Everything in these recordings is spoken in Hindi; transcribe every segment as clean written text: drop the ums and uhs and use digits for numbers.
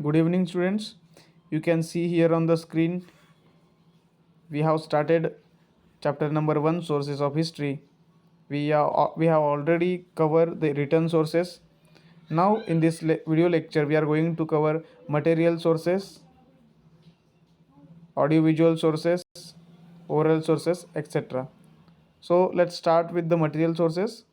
Good evening, students. You can see here on the screen we have started chapter number 1, sources of history. We have already covered the written sources. Now in this video lecture we are going to cover material sources, audiovisual sources, oral sources, etc. So let's start with the material sources.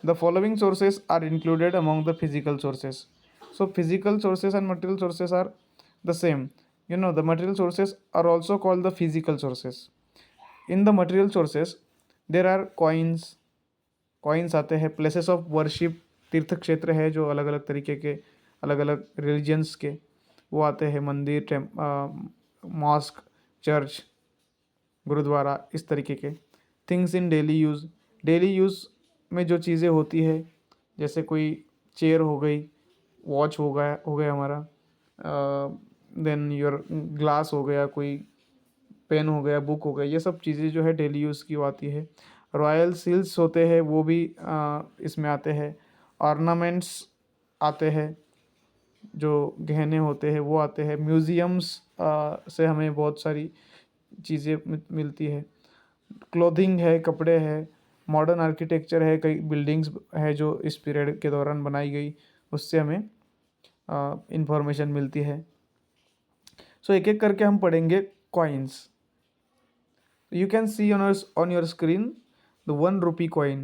The following sources are included among the physical sources. So physical sources and material sources are the same. The material sources are also called the physical sources. In the material sources there are coins आते हैं, प्लेसेस ऑफ वर्शिप, तीर्थ क्षेत्र है जो अलग अलग तरीके के, अलग अलग रिलीजन्स के वो आते हैं, मंदिर, मॉस्क, चर्च, गुरुद्वारा, इस तरीके के। थिंग्स इन डेली यूज़ में जो चीज़ें होती है, जैसे कोई चेयर हो गई, वॉच हो गया हमारा, देन योर ग्लास हो गया, कोई पेन हो गया, बुक हो गया, ये सब चीज़ें जो है डेली यूज़ की वो आती है। रॉयल सील्स होते हैं वो भी इसमें आते हैं। ऑर्नामेंट्स आते हैं, जो गहने होते हैं वो आते हैं। म्यूज़ियम्स से हमें बहुत सारी चीज़ें मिलती है। क्लोथिंग है, कपड़े है, मॉडर्न आर्किटेक्चर है, कई बिल्डिंग्स है जो इस पीरियड के दौरान बनाई गई, उससे हमें इंफॉर्मेशन मिलती है। सो एक एक करके हम पढ़ेंगे coins. You can see on your screen the 1 rupee coin.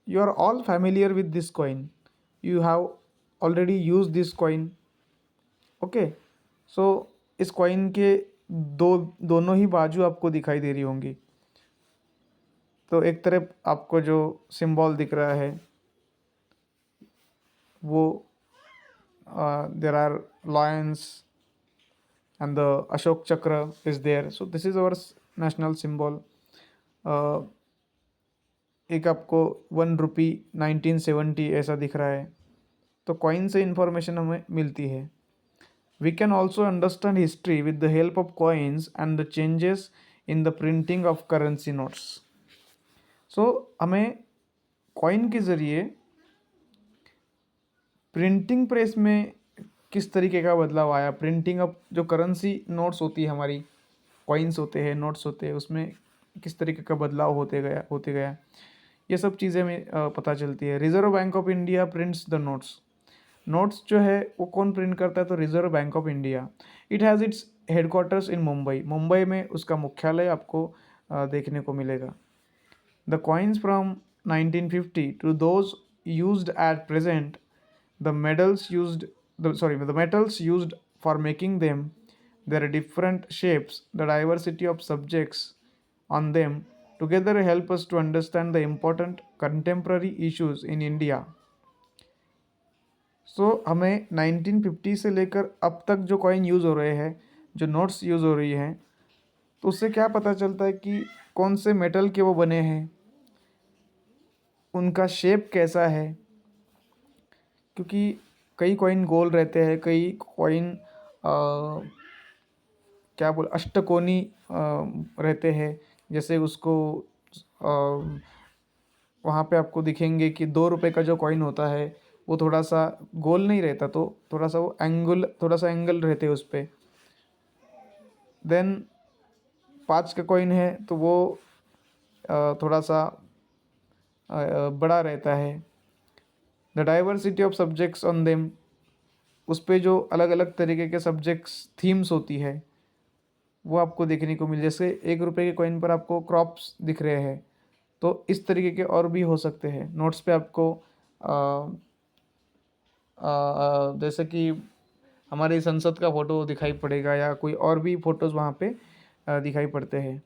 You are all familiar with this coin. You have already used this coin. Okay. So इस कॉइन के दोनों ही बाजू आपको दिखाई दे रही होंगी। तो एक तरफ आपको जो सिंबल दिख रहा है वो there are lions and the Ashok Chakra is there. So this is our national symbol. एक आपको 1 रुपी 1970 ऐसा दिख रहा है। तो कॉइन से इंफॉर्मेशन हमें मिलती है। We can also understand history with the help of coins and the changes in the printing of currency notes. So हमें कॉइन के ज़रिए प्रिंटिंग प्रेस में किस तरीके का बदलाव आया, प्रिंटिंग ऑफ जो करेंसी नोट्स होती है हमारी, कॉइन्स होते हैं, नोट्स होते हैं, उसमें किस तरीके का बदलाव होते गया, ये सब चीज़ें हमें पता चलती है। Reserve bank of India prints the notes जो है वो कौन प्रिंट करता है? तो reserve bank of India. It has its headquarters in Mumbai में उसका मुख्यालय आपको देखने को मिलेगा। The coins from 1950 to those used at present, the metals used for making them, their different shapes, the diversity of subjects on them together help us to understand the important contemporary issues in India. So हमें 1950 से लेकर अब तक जो कॉइन यूज़ हो रहे हैं, जो नोट्स यूज़ हो रही हैं, तो उससे क्या पता चलता है कि कौन से मेटल के वो बने हैं, उनका शेप कैसा है, क्योंकि कई कॉइन गोल रहते हैं, कई कॉइन क्या बोल अष्टकोनी रहते हैं। जैसे उसको वहाँ पे आपको दिखेंगे कि 2 रुपये का जो कॉइन होता है वो थोड़ा सा गोल नहीं रहता, तो थोड़ा सा एंगल रहते हैं उस पर। देन 5 का कॉइन है तो वो थोड़ा सा बड़ा रहता है। The diversity of subjects on them, उस पर जो अलग अलग तरीके के सब्जेक्ट्स थीम्स होती है वो आपको देखने को मिल, जैसे 1 रुपये के कॉइन पर आपको क्रॉप्स दिख रहे हैं, तो इस तरीके के और भी हो सकते हैं। नोट्स पे आपको जैसे कि हमारी संसद का फ़ोटो दिखाई पड़ेगा या कोई और भी फ़ोटोज़ वहाँ पे दिखाई पड़ते हैं।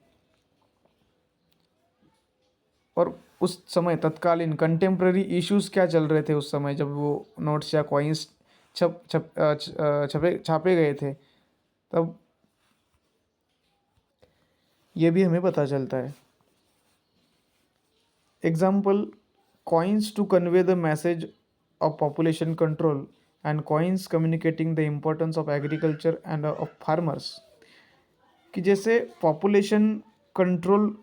और उस समय तत्कालीन कंटेम्प्रेरी इश्यूज़ क्या चल रहे थे उस समय जब वो नोट्स या कॉइन्स छापे गए थे, तब ये भी हमें पता चलता है। Example, coins to convey the message of population control and coins communicating the importance of agriculture and of farmers. कि जैसे पॉपुलेशन कंट्रोल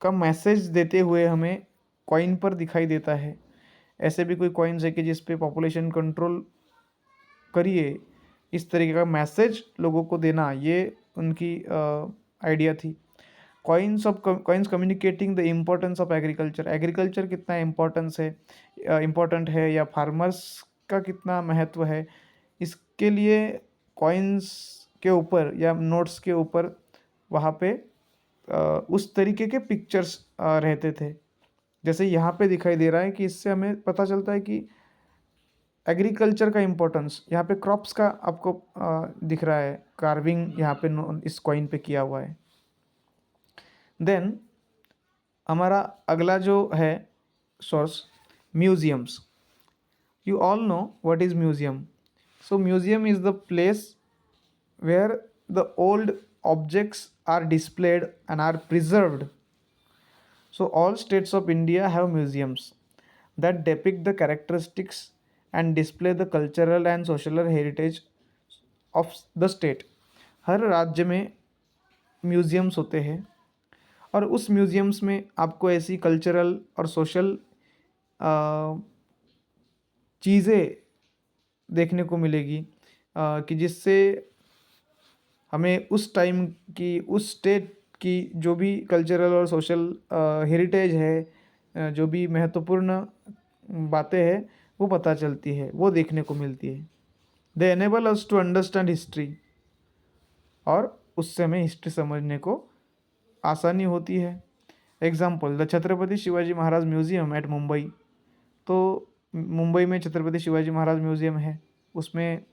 का मैसेज देते हुए हमें कॉइन पर दिखाई देता है। ऐसे भी कोई कॉइन्स है कि जिस पे पॉपुलेशन कंट्रोल करिए, इस तरीके का मैसेज लोगों को देना, ये उनकी आइडिया थी। Coins communicating the importance of agriculture, agriculture कितना इम्पोर्टेंट है या फार्मर्स का कितना महत्व है, इसके लिए कॉइन्स के ऊपर या नोट्स के ऊपर वहाँ पे उस तरीके के पिक्चर्स रहते थे। जैसे यहाँ पे दिखाई दे रहा है कि इससे हमें पता चलता है कि एग्रीकल्चर का इम्पोर्टेंस, यहाँ पे क्रॉप्स का आपको दिख रहा है, कार्विंग यहाँ पे इस कॉइन पे किया हुआ है। देन हमारा अगला जो है source, museums. You all know what is museum. So museum is the place where the old objects are displayed and are preserved. So all states of India have museums that depict the characteristics and display the cultural and social heritage of the state. हर राज्य में म्यूजियम्स होते हैं और उस म्यूजियम्स में आपको ऐसी कल्चरल और सोशल चीज़ें देखने को मिलेगी कि जिससे हमें उस टाइम की, उस स्टेट की जो भी कल्चरल और सोशल हेरिटेज है, जो भी महत्वपूर्ण बातें हैं वो पता चलती है, वो देखने को मिलती है। They enable us to understand history, और उससे हमें हिस्ट्री समझने को आसानी होती है। Example, the Chhatrapati Shivaji Maharaj museum at Mumbai. तो मुंबई में छत्रपति शिवाजी महाराज म्यूज़ियम है, उसमें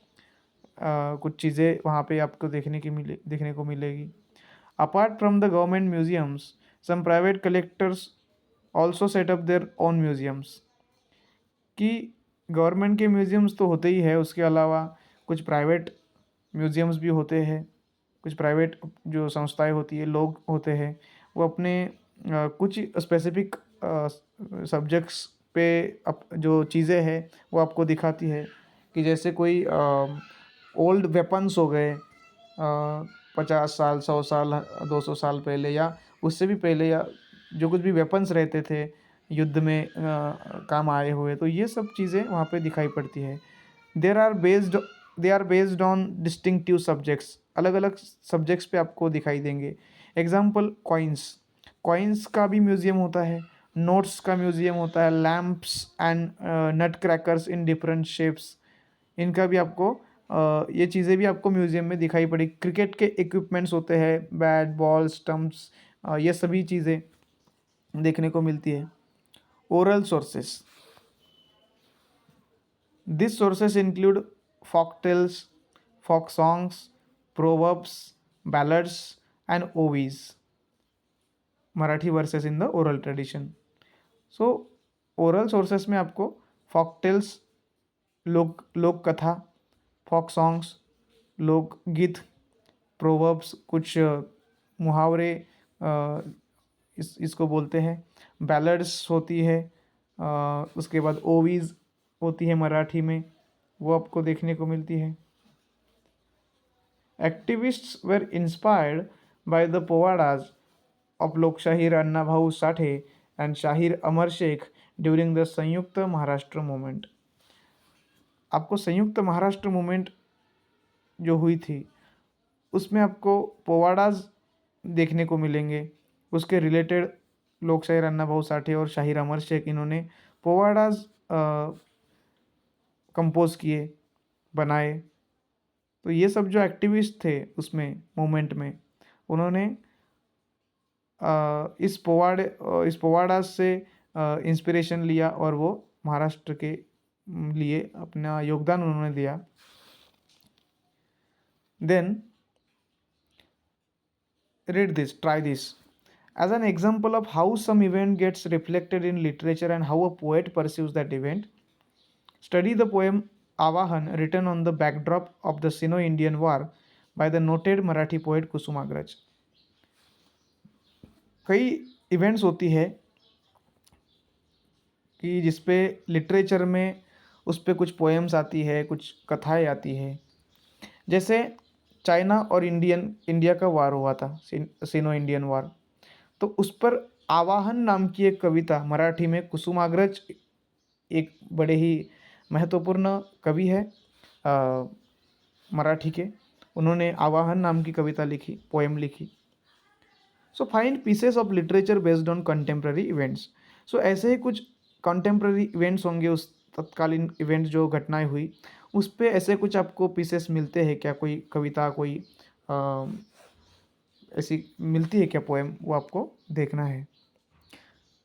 कुछ चीज़ें वहाँ पे आपको देखने को मिलेगी। Apart from the government museums, some private collectors also set up their own museums. कि गवर्नमेंट के म्यूजियम्स तो होते ही है, उसके अलावा कुछ प्राइवेट म्यूजियम्स भी होते हैं। कुछ प्राइवेट जो संस्थाएं होती है, लोग होते हैं, वो अपने कुछ स्पेसिफिक सब्जेक्ट्स पे जो चीज़ें हैं वो आपको दिखाती है। कि जैसे कोई ओल्ड वेपन्स हो गए, 50 साल, 100 साल, 200 साल पहले या उससे भी पहले, या जो कुछ भी वेपन्स रहते थे युद्ध में काम आए हुए, तो ये सब चीज़ें वहाँ पे दिखाई पड़ती है। They are based on distinctive subjects, अलग अलग सब्जेक्ट्स पे आपको दिखाई देंगे। एग्जाम्पल, कॉइन्स का भी म्यूज़ियम होता है, नोट्स का म्यूज़ियम होता है, lamps and nut crackers in different shapes, इनका भी आपको ये चीज़ें भी आपको म्यूज़ियम में दिखाई पड़ी। क्रिकेट के इक्विपमेंट्स होते हैं, बैट, बॉल, स्टम्प्स, ये सभी चीज़ें देखने को मिलती है। Oral sources, this sources include folk tales, folk songs, proverbs, ballads and ovies, Marathi versus in the oral tradition. So oral sources में आपको folk tales, लोक कथा, फोक सॉन्ग्स, लोक गीत, प्रोवर्ब्स, कुछ मुहावरे इसको बोलते हैं, बैलड्स होती है, उसके बाद ओवीज होती है मराठी में, वो आपको देखने को मिलती है। Activists were inspired by the powadas of Lokshahir Annabhau Sathe and Shahir Amar Shaikh during the Samyukta Maharashtra movement. आपको संयुक्त महाराष्ट्र मूवमेंट जो हुई थी उसमें आपको पोवाडाज देखने को मिलेंगे। उसके रिलेटेड लोकशाहीर अण्णाभाऊ साठे और शाहीर अमर शेख, इन्होंने पोवाडाज कंपोज किए, बनाए। तो ये सब जो एक्टिविस्ट थे उसमें मूवमेंट में, उन्होंने इस पोवाडाज से इंस्पिरेशन लिया और वो महाराष्ट्र के लिए अपना योगदान उन्होंने दिया। Then read this, try this. As an example of how some event gets reflected in literature and how a poet perceives that event, study the poem Avahan written on the backdrop of the Sino-Indian War by the noted Marathi poet Kusumagraj. कई इवेंट्स होती है कि जिसपे लिटरेचर में उस पर कुछ पोएम्स आती है, कुछ कथाएं आती है। जैसे चाइना और इंडिया का वार हुआ था, सिनो इंडियन वार, तो उस पर आवाहन नाम की एक कविता मराठी में, कुसुमाग्रज एक बड़े ही महत्वपूर्ण कवि है, मराठी के, उन्होंने आवाहन नाम की कविता लिखी, पोएम लिखी। So find pieces of literature based on contemporary events. So ऐसे ही कुछ कंटेम्प्रेरी इवेंट्स होंगे, उस तत्कालीन इवेंट जो घटनाएं हुई उस पे ऐसे कुछ आपको पीसेस मिलते हैं क्या, कोई कविता, कोई ऐसी मिलती है क्या पोएम, वो आपको देखना है।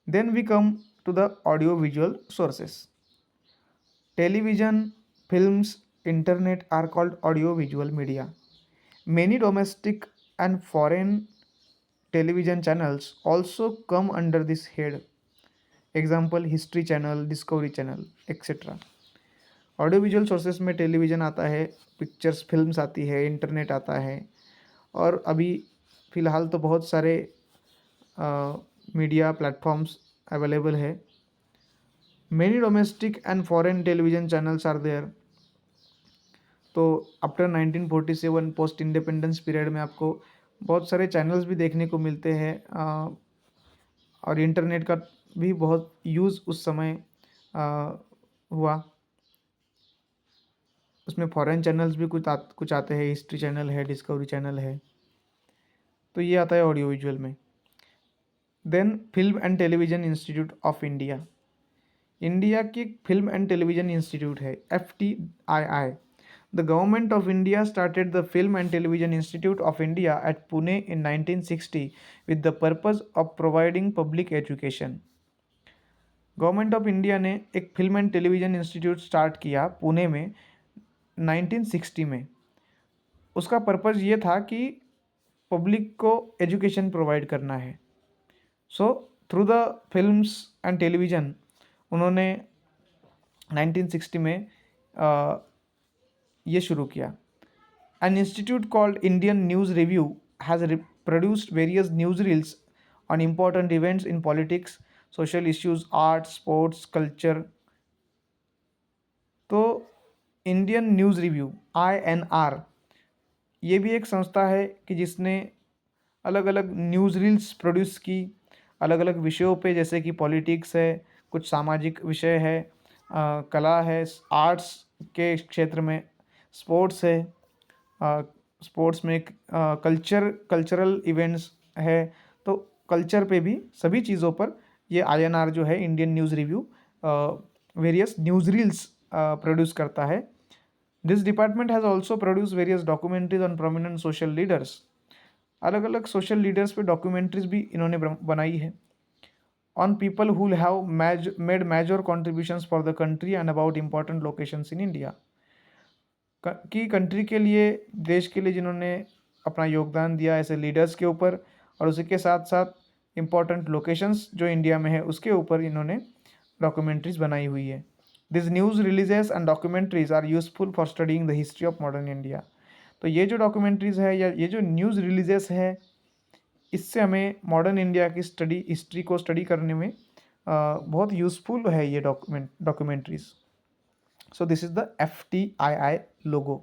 Then we come to the audio visual sources. Television, films, internet are called audio visual media. Many domestic and foreign television channels also come under this head. Example, History Channel, Discovery Channel, etc. Audio visual sources में टेलीविज़न आता है, पिक्चर्स, फिल्म्स आती है, इंटरनेट आता है, और अभी फ़िलहाल तो बहुत सारे मीडिया प्लेटफॉर्म्स अवेलेबल है। Many domestic and foreign television channels are there. तो आफ्टर 1947 पोस्ट इंडिपेंडेंस पीरियड में आपको बहुत सारे चैनल्स भी देखने को मिलते हैं, और इंटरनेट का भी बहुत यूज़ उस समय हुआ। उसमें फॉरेन चैनल्स भी कुछ आते हैं, हिस्ट्री चैनल है, डिस्कवरी चैनल है। तो ये आता है ऑडियो विजुअल में। Then film and television institute of India. India की फिल्म एंड टेलीविज़न इंस्टीट्यूट है, FTII. The Government of India started the Film and Television Institute of India at Pune in 1960 with the purpose of providing public education. Government of India ने एक film and television institute start किया पुणे में 1960 में। उसका पर्पज़ ये था कि पब्लिक को एजुकेशन प्रोवाइड करना है। So through the films and television उन्होंने 1960 में ये शुरू किया। An institute called Indian news review has produced various news reels on important events in politics, social issues, arts, sports, culture. तो इंडियन न्यूज़ रिव्यू INR ये भी एक संस्था है कि जिसने अलग अलग न्यूज़ रील्स प्रोड्यूस की अलग अलग विषयों पे, जैसे कि पॉलिटिक्स है, कुछ सामाजिक विषय है, कला है, आर्ट्स के क्षेत्र में, स्पोर्ट्स है, स्पोर्ट्स में कल्चरल इवेंट्स है। तो कल्चर पे भी सभी चीज़ों पर ये INR जो है, Indian news review, various news reels produce करता है। This department has also produce various documentaries on prominent social leaders. अलग अलग सोशल लीडर्स पे डॉक्यूमेंट्रीज भी इन्होंने बनाई है। On people who have made major contributions for the country and about important locations in India. कि कंट्री के लिए, देश के लिए जिन्होंने अपना योगदान दिया ऐसे लीडर्स के ऊपर, और उसी के साथ साथ इम्पॉर्टेंट लोकेशंस जो इंडिया में है उसके ऊपर इन्होंने डॉक्यूमेंट्रीज बनाई हुई है। This news releases and documentaries are useful for studying the history of modern India. तो ये जो डॉक्यूमेंट्रीज़ है या ये जो न्यूज़ रिलीजेस है, इससे हमें मॉडर्न इंडिया की हिस्ट्री को स्टडी करने में बहुत यूज़फुल है ये documentaries. So this is the FTII logo,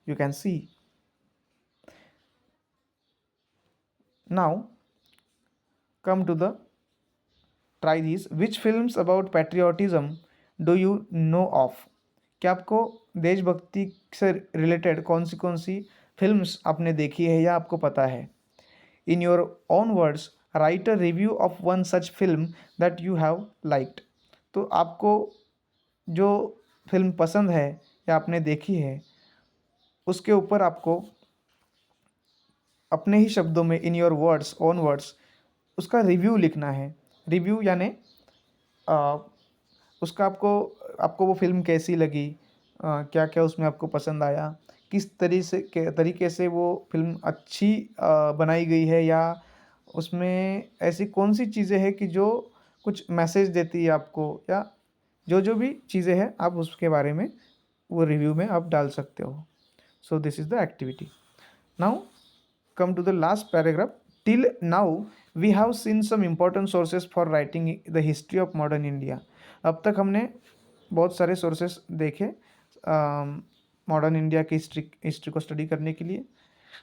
you can see. Now come to the try these. Which films about patriotism do you know of? क्या आपको देशभक्ति से रिलेटेड कौन सी फिल्म्स आपने देखी है या आपको पता है? In your own words, write a review of one such film that you have liked. तो आपको जो फिल्म पसंद है या आपने देखी है उसके ऊपर आपको अपने ही शब्दों में, in your words, own words, उसका रिव्यू लिखना है। रिव्यू यानी उसका आपको वो फिल्म कैसी लगी, क्या क्या उसमें आपको पसंद आया, किस तरीके से वो फिल्म अच्छी बनाई गई है, या उसमें ऐसी कौन सी चीज़ें हैं कि जो कुछ मैसेज देती है आपको, या जो भी चीज़ें हैं आप उसके बारे में वो रिव्यू में आप डाल सकते हो। So this is the activity. Now come to the last paragraph. Till now we have seen some important sources for writing the history of modern India. अब तक हमने बहुत सारे सोर्सेज देखे मॉडर्न इंडिया की हिस्ट्री को स्टडी करने के लिए।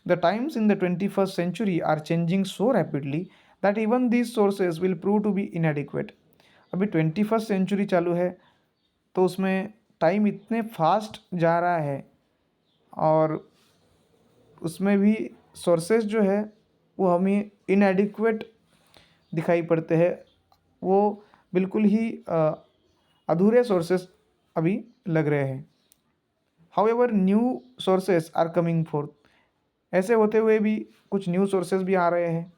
The times in the 21st century are changing so rapidly that even these sources will prove to be inadequate. अभी 21st सेंचुरी चालू है, तो उसमें टाइम इतने फास्ट जा रहा है और उसमें भी सोर्सेज जो है वो हमें इनएडिक्वेट दिखाई पड़ते हैं, वो बिल्कुल ही अधूरे सोर्सेस अभी लग रहे हैं। However new sources are coming forth, ऐसे होते हुए भी कुछ न्यू सोर्सेज भी आ रहे हैं।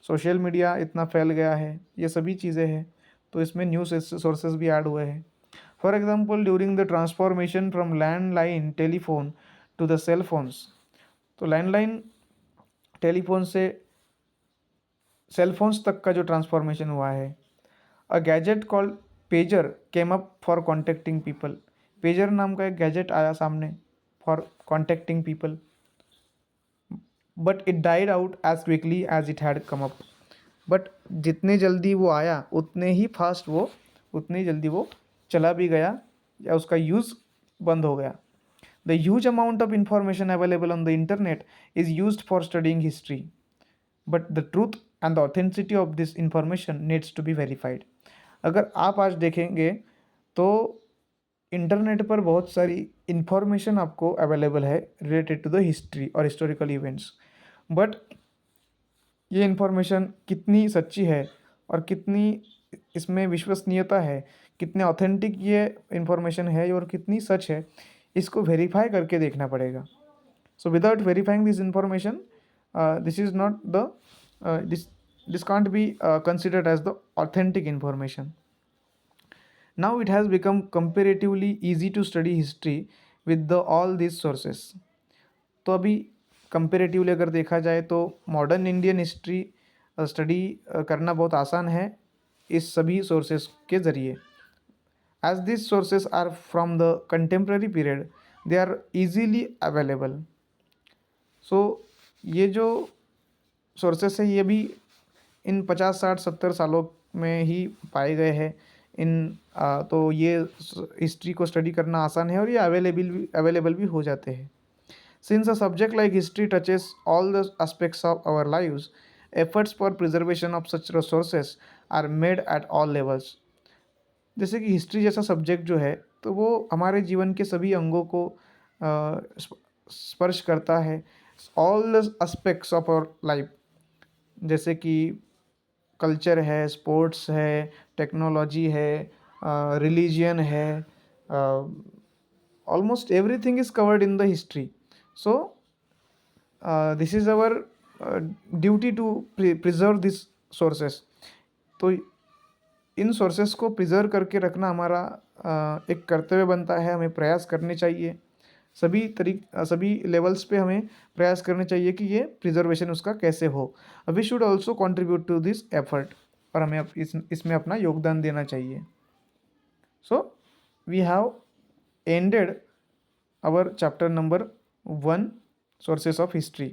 सोशल मीडिया इतना फैल गया है, ये सभी चीज़ें हैं, तो इसमें न्यू सोर्सेज भी ऐड हुए हैं। For example during the transformation from landline telephone to the cell phones, तो लैंडलाइन टेलीफोन से सेल फोन्स तक का जो ट्रांसफॉर्मेशन हुआ है, a gadget called pager came up for contacting people, pager नाम का एक गैजेट आया सामने for contacting people, but it died out as quickly as it had come up, but जितने जल्दी वो आया उतनी जल्दी वो चला भी गया या उसका यूज़ बंद हो गया। The huge amount of information available on the internet is used for studying history, but the truth and the authenticity of this information needs to be verified. अगर आप आज देखेंगे तो इंटरनेट पर बहुत सारी इंफॉर्मेशन आपको अवेलेबल है रिलेटेड टू द हिस्ट्री और हिस्टोरिकल इवेंट्स, बट ये इन्फॉर्मेशन कितनी सच्ची है और कितनी इसमें विश्वसनीयता है, कितने ऑथेंटिक ये इन्फॉर्मेशन है और कितनी सच है, इसको वेरीफाई करके देखना पड़ेगा। So without verifying this information, this is not the this can't be considered as the authentic information. Now it has become comparatively easy to study history with all these sources. तो अभी कंपेरेटिवली अगर देखा जाए तो मॉडर्न इंडियन हिस्ट्री स्टडी करना बहुत आसान है इस सभी सोर्सेस के ज़रिए। As this sources are from the contemporary period, they are easily available. So ये जो सोर्सेस है ये भी इन 50 60 70 सालों में ही पाए गए हैं। तो ये हिस्ट्री को स्टडी करना आसान है और ये अवेलेबल भी हो जाते हैं। Since a subject like history touches all the aspects of our lives, efforts for preservation of such resources are made at all levels. जैसे कि हिस्ट्री जैसा सब्जेक्ट जो है तो वो हमारे जीवन के सभी अंगों को स्पर्श करता है, all the aspects of our life, जैसे कि कल्चर है, स्पोर्ट्स है, टेक्नोलॉजी है, रिलीजियन है, almost everything is covered in the history. So this is our duty to preserve this sources. तो इन सोर्सेस को प्रिजर्व करके रखना हमारा एक कर्तव्य बनता है, हमें प्रयास करने चाहिए। सभी लेवल्स पे हमें प्रयास करने चाहिए कि ये प्रिजर्वेशन उसका कैसे हो। We should also contribute to this effort, और हमें इसमें अपना योगदान देना चाहिए। So we have ended our chapter number 1, sources of history,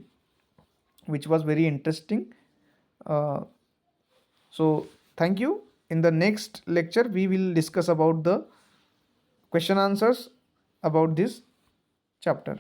which was very interesting. So thank you. In the next lecture we will discuss about the question answers about this chapter.